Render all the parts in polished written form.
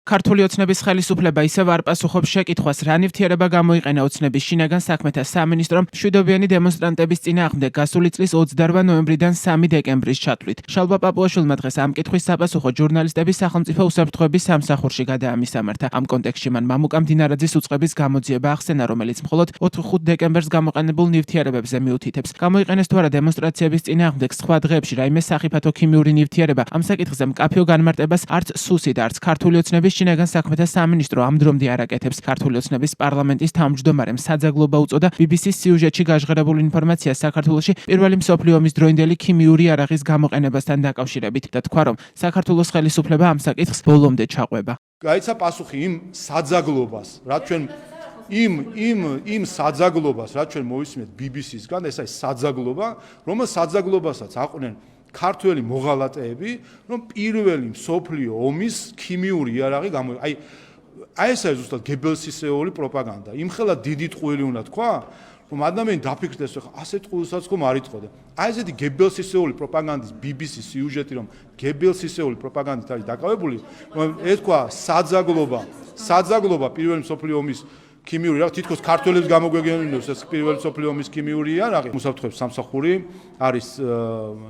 ქართული ოცნების ხელისუფლება ისევ არ პასუხობს შეკითხვას, რა ნივთიერება გამოიყენა ოცნების შინაგან საქმეთა სამინისტრომ მშვიდობიანი დემონსტრანტების წინააღმდეგ გასული წლის 28 ნოემბრიდან 3 დეკემბრის ჩათვლით. შალვა პაპუაშვილმა დღეს ამ კითხვის საპასუხო ჟურნალისტების სახელმწიფო უსაფრთხოების სამსახურში გადაამისამართა. ამ კონტექსტში მან მამუკა მდინარაძის უწყების გამოძიება ახსენა, რომელიც მხოლოდ 4-5 დეკემბერს გამოყენებულ ნივთიერებებზე მიუთითებს. გამოიყენეს თუ არა დემონსტრაციების წინააღმდეგ სხვა დღეებში რაიმე სახიფათო ქიმიური ნივთიერება, ამ საკითხზე მკაფიო განმარტებას არც სუსი და არც ქართული ოცნების შინაგან საქმეთა სამინისტრო ამ დრომდე არ აკეთებს. ქართული ოცნების პარლამენტის თავმჯდომარემ საძაგლობა უწოდა BBC-ს სიუჟეტში გაჟღერებულ ინფორმაციას საქართველოში პირველი მსოფლიო ომის დროინდელი ქიმიური იარაღის გამოყენებასთან დაკავშირებით და თქვა, რომ საქართველოს ხელისუფლება ამ საკითხს ბოლომდე ჩაყვება. გაიცა პასუხი იმ საძაგლობას, რაც ჩვენ იმ საძაგლობას, რაც ჩვენ მოვისმენთ BBC-სგან, ეს არის საძაგლობა, რომელ საძაგლობასაც აყვნენ ქართველი მოღალატეები, რომ პირველი მსოფლიო ომის ქიმიური იარაღი აი ეს არის ზუსტად გებელსისეული პროპაგანდა. იმხელა დიდი ტყუილი უნდა თქვა, რომ ადამიანი დაფიქრდეს, ხო, ასეთ ტყუილსაც ხომ არ იტყოდა. აი ესეთი გებელსისეული პროპაგანდის BBC-ის სიუჟეტი, რომ გებელსისეული პროპაგანდით არის დაკავებული, რომ ეს თქვა საძაგლობა პირველი მსოფლიო ომის ქიმიური იარაღი, თითქოს ქართველებს გამოგვეგონებს ეს პირველი მსოფლიო ომის ქიმიური იარაღი. უსაფრთხოების სამსახური არის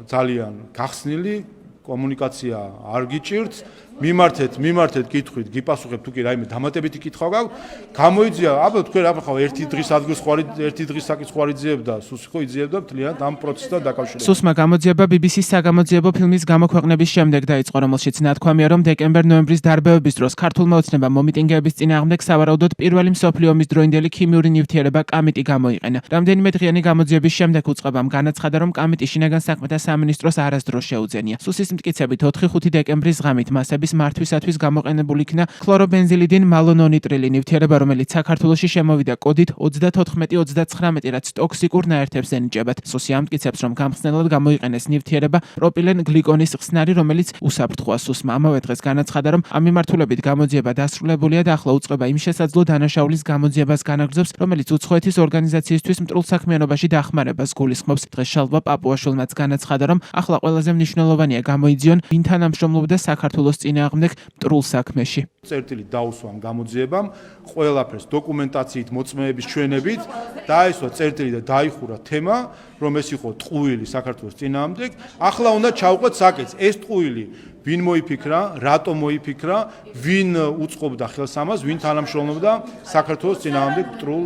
ძალიან გახსნილი, კომუნიკაცია არ გიჭირთ. მიმართეთ კითხვით, გიპასუხებ თუ კი რაიმე დამატებითი კითხვა გაქვთ. გამოიძია, აბა თქვენ რა ხარ ერთი დღის ადგილს ერთი დღის საკითხს ხარ იძიებდა, სუსი ხო იძიებდა მთლიანად ამ პროცესთან დაკავშირებით. სუსმა გამოძიება BBC-ს საგამოძიებო ფილმის გამოქვეყნების შემდეგ დაიწყო, რომელშიც ნათქვამია, რომ დეკემბერ-ნოემბრის დარბევების დროს ქართულმა ოცნებამ მომიტინგეების წინააღმდეგ სავარაუდოდ პირველი მსოფლიო ომის დროინდელი ქიმიური ნივთიერება კამიტი გამოიყენა. რამდენიმე დღიანი გამოძიების შემდეგ უწყებამ განაცხადა, რომ კამიტი შინაგან საქმეთა სამინისტროს არასდროს შეუძენია. სუსის მტკიცებით 4-5 დეკემბრის ღამით მასების მართვისათვის გამოყენებული იქნა ქლორობენზილიდინ მალონონიტრილი ნივთიერება, რომელიც საქართველოში შემოვიდა კოდით 34-39, რაც ტოქსიკურ ნაერთებს ენიჭებათ. სუსი ამტკიცებს, რომ გამხსნელად გამოიყენეს ნივთიერება პროპილენ გლიკონის ხსნარი, რომელიც უსაფრთხოა. სუსმა ამავე დღეს განაცხადა, რომ ამ მიმართულებით გამოძიება დასრულებულია და ახლა უწყება იმ შესაძლო დანაშაულის გამოძიებას განაგრძობს, რომელიც უცხოეთის ორგანიზაციისთვის მტრულ საქმიანობაში დახმარებას გულისხმობს. დღეს შალვა პაპუაშვილმაც განაცხადა, რომ ახლა ყველაზე მნიშვნელოვანია გამოიძიონ, ვინ თანამშრომლობდა საქართველოს წინააღმდეგ მტრულ საქმეში. წერტილი დაუსვა ამ გამოძიებამ, ყველაფერს დოკუმენტაციით, მოწმეების ჩვენებით დაესვა წერტილი და დაიხურა თემა, რომ ეს იყო ტყუილი საქართველოს წინააღმდეგ. ახლა უნდა ჩავყვეთ საკითხს, ეს ტყუილი ვინ მოიფიქრა, რატომ მოიფიქრა, ვინ უწყობდა ხელს ამას, ვინ თანამშრომლობდა საქართველოს წინააღმდეგ მტრულ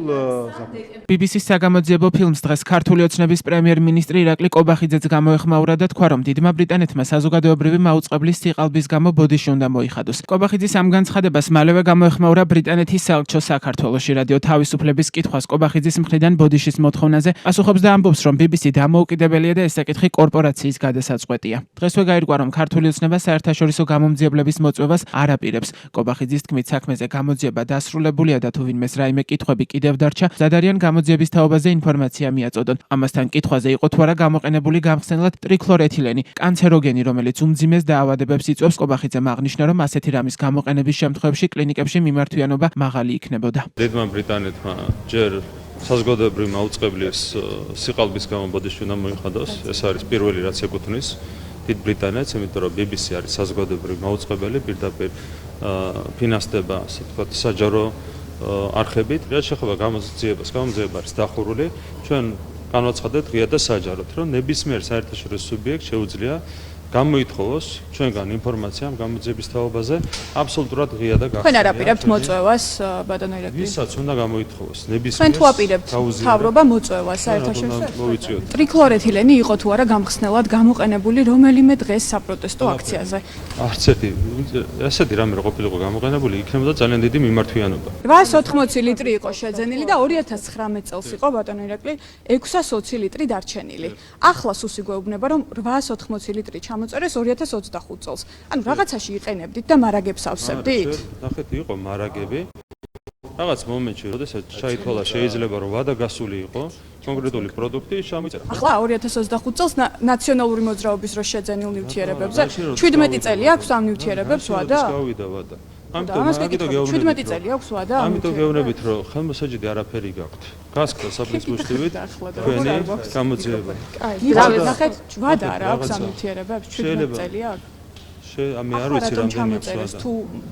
საქმეში. BBC-ს საგამოძიებო ფილმს დღეს ქართული ოცნების პრემიერ-მინისტრი ირაკლი კობახიძეც გამოეხმაურა და თქვა, რომ დიდმა ბრიტანეთმა საზოგადოებრივი მაუწყებლის სიყალბის გამო ბოდიში უნდა მოიხადოს. კობახიძის ამ განცხადებას მალევე გამოეხმაურა ბრიტანეთის საელჩო საქართველოში. რადიო თავისუფლების კითხვას კობახიძის მხრიდან ბოდიშის მოთხოვნაზე პასუხობს და ამბობს, რომ BBC დამოუკიდებელია და ეს საკითხი კორპორაციის გადასაწყვეტია. დღესვე გაირკვა, რომ ქართული ოცნება საერთაშორისო გამომძიებლების მოწვევას არ აპირებს. კობახიძის თქმით, საქმეზე გამოძიება დასრულებულია და თუ ვინმეს რაიმე კითხვები კიდევ დარჩა, მზად არიან გამოძიების თაობაზე ინფორმაცია მიაწოდონ. ამასთან კითხვაზე იყო თუ არა გამოყენებული გამხსნელად ტრიქლორეთილენი, კანცეროგენი, რომელიც უმძიმეს დაავადებებს იწვევს. კობახიძემ აღნიშნა, რომ ასეთი რამის გამოყენების შემთხვევაში კლინიკებში მიმართვიანობა მაღალი იქნებოდა. დიდმა ბრიტანეთმა ჯერ საზოგადოებრივი მაუწყებლის სიყალბის გამო ბოდიში უნდა მოიხადოს. ეს არის პირველი რაც ეკუთვნის დიდ ბრიტანეთს, იმიტომ რომ BBC არის საზოგადოებრივი მაუწყებელი, პირდაპირ ფინანსდება, ასე ვთქვათ, საჯარო არხებით. რაც შეეხება გამოძიებას, გამოძიება არის დახურული. ჩვენ განვაცხადეთ ღია და საჯაროდ, რომ ნებისმიერ საერთაშორისო სუბიექტს შეუძლია გამოითხოვოს ჩვენგან ინფორმაცია ამ გამოძიების თაობაზე აბსოლუტურად ღია და გახსნილია. თქვენ არ აპირებთ მოწვევას, ბატონო ირაკლი? ვისაც უნდა გამოითხოვოს ნებისმიერ. თქვენ თუ აპირებთ მთავრობა მოწვევას საერთაშორისო? მოვიწვიოთ. ტრიქლორეთილენი იყო თუ არა გამხსნელად გამოყენებული რომელიმე დღეს საპროტესტო აქციაზე? არც ესეთი რამე რო ყოფილიყო გამოყენებული, იქნებოდა ძალიან დიდი მიმართვიანობა. 880 ლიტრი იყო შეძენილი და 2019 წელს იყო ბატონო ირაკლი 620 ლიტრი დარჩენილი. ახლა სუსი გვეუბნება, რომ 880 ლიტრი მოწერეს 2025 წელს. ანუ რაღაცაში იყენებდით და მარაგებს ავსებდით? ნახეთ, იყო მარაგები. რაღაც მომენტში, როდესაც ჩაითვალა შეიძლება რომ ვადა გასული იყო კონკრეტული პროდუქტი შემოიწერა. ახლა 2025 წელს ნაციონალური მოძრაობის დროს შეძენილ ნივთიერებებზე 17 წელი აქვს ამ ნივთიერებებს ვადა? გავიდა ვადა. ამიტომ 17 წელი აქვს ვადა? ამიტომ გეუბნებით რომ ხელმოსაჯიდი არაფერი გაქვთ. გასკდა საფრის გუშტივით თქვენი გამოძიება. კაი, ნახეთ, ვადა რა აქვს ამ ნივთიერებებს 17 წელი აქვს? მე არ ვიცი რამდენი აქვს ჩამოწერეს ვადა. თუ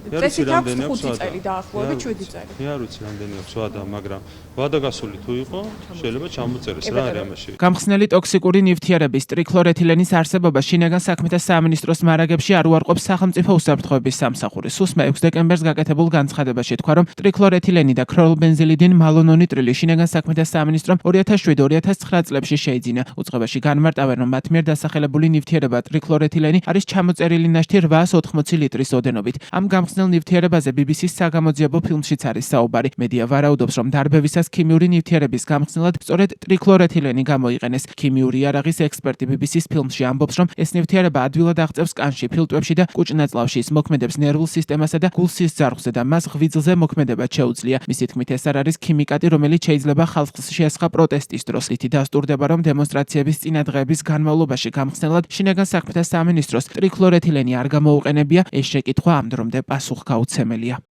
მე არ ვიცი წესით აქვს რამდენი აქვს 5 ვადა. წელი დაახლოებით 7 წელი. მე არ ვიცი რამდენი აქვს ვადა, მაგრამ ვადა გასული თუ იყო, შეიძლება ჩამოწერეს რა არის ამაში. გამხსნელი ტოქსიკური ნივთიერების ტრიქლორეთილენის არსებობა შინაგან საქმეთა სამინისტროს მარაგებში არ უარყოფს სახელმწიფო უსაფრთხოების სამსახური. სუსმა 6 დეკემბერს გაკეთებულ განცხადებაში თქვა, რომ ტრიქლორეთილენი და ქროლბენზილიდინ მალონონიტრილი შინაგან საქმეთა სამინისტრომ 2007-2009 წლებში შეიძინა. უწყებაში განმარტავენ, რომ მათ მიერ დასახელებული ნივთიერება ტრიქლორეთილენი არის ჩამოწერილი ნაშთი 880 ლიტრის ოდენობით. ამ გამხსნელ ნივთიერებაზე BBC-ს საგამოძიებო ფილმშიც არის საუბარი. მედია ვარაუდობს, რომ დარბევისას ქიმიური ნივთიერების გამხსნელად სწორედ ტრიქლორეთილენი გამოიყენეს. ქიმიური იარაღის ექსპერტი BBC-ს ფილმში ამბობს, რომ ეს ნივთიერება ადვილად აღწევს კანში, ფილტვებში და კუჭ-ნაწლავში, ის მოქმედებს ნერვულ სისტემასა და გულსის ძარღვზე და მას ღვიძლზე მოქმედება შეუძლია. მისი თქმით, ეს არ არის ქიმიკატი, რომელიც შეიძლება ხალხს შეესხა პროტესტის დროს. ითი დასტურდება, რომ დემონსტრაციების წინა დღეების განმავლობაში გამხსნელად შინაგან საქმეთა სამინისტროს ტრიქლორეთილენი არ გამოუყენებია. ეს შეკითხვა ამ დრომდე პასუხგაუცემელია.